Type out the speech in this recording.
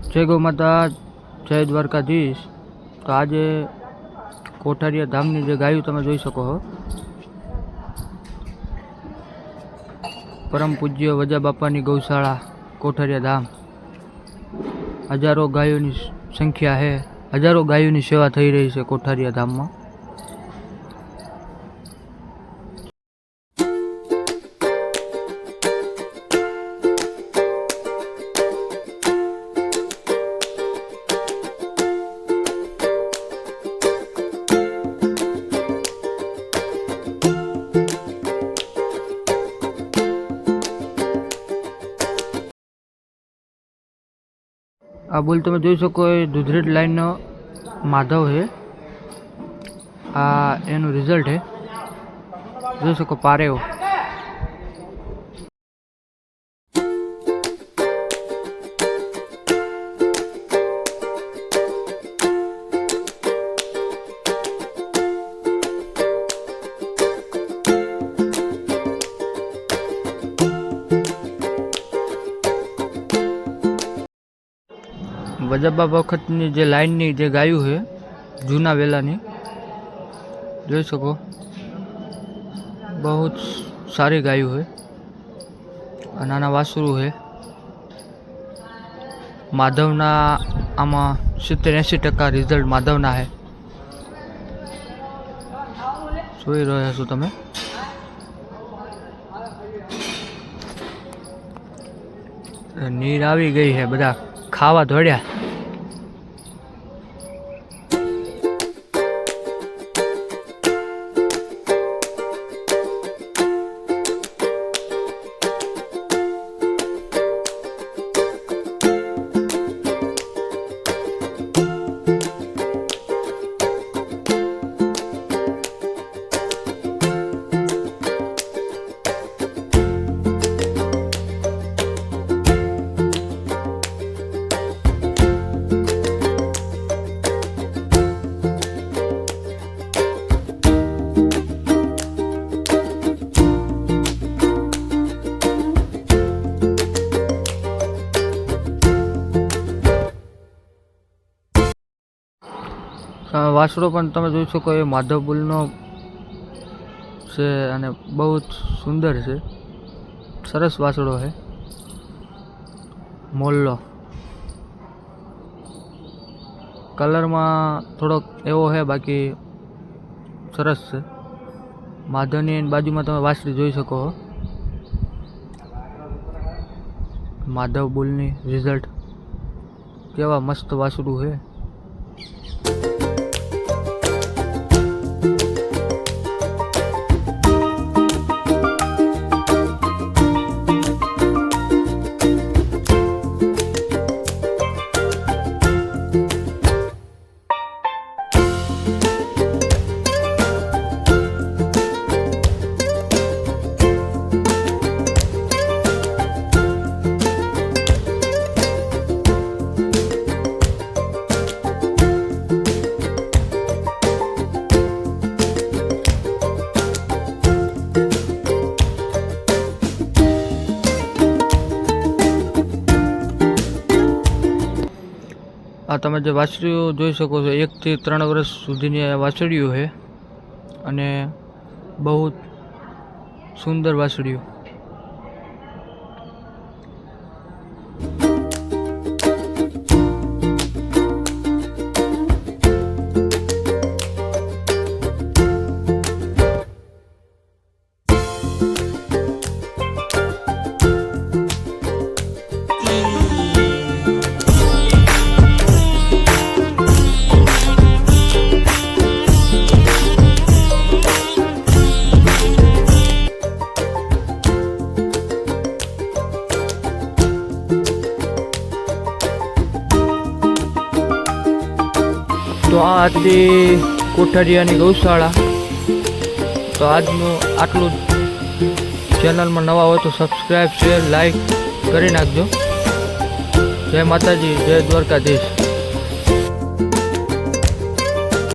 जय गौ माता, जय द्वारकाधीश। तो आज कोठारिया धामनी जे गायूं तमे जोई शको हो। परम पूज्य वजा बापानी गौशाला कोठारिया धाम। हजारों गायों संख्या है, हजारों गायों की सेवा थई रही है कोठारिया धाम में। आ बोल તમે જોઈ શકો એ દુધરેજ લાઈનનો માધવ है। आ એનું રિઝલ્ટ है, જોઈ શકો પારેવ। वजाबा वखतनी जे लाइननी जे गायूं है जूना वेलानी, જોઈ શકો बहुत सारी गायूं है। नाना वासरू है। माधवना आमा 70-80% रिजल्ट माधवना है। જોઈ રહ્યા છો તમે। નીર આવી ગઈ है, બધા ખાવા દોડ્યા। वासड़ो पण तमे जोई शको ए माधव बुलनो छे अने बहुत सुंदर है। सरस वासड़ो है। मोल्लो कलर में थोड़ो एवो है, बाकी सरस है। माधवनी बाजू में तमे वासड़ी जोई शको हो। माधव बुलनी रिजल्ट केवा मस्त वासड़ू है। आ तमे जे वाछड़ीओ जोई शको छो 1 થી 3 वर्ष सुधीनी वाछड़ीओ है अने बहुत सुंदर वाछड़ीओ। तो आ थी कोठारियानी गौशाला। तो आजनु आटलू। चैनल में नवा हो तो सब्सक्राइब शेयर लाइक करी नाखजो। जय माताजी, जय द्वारकाधीश।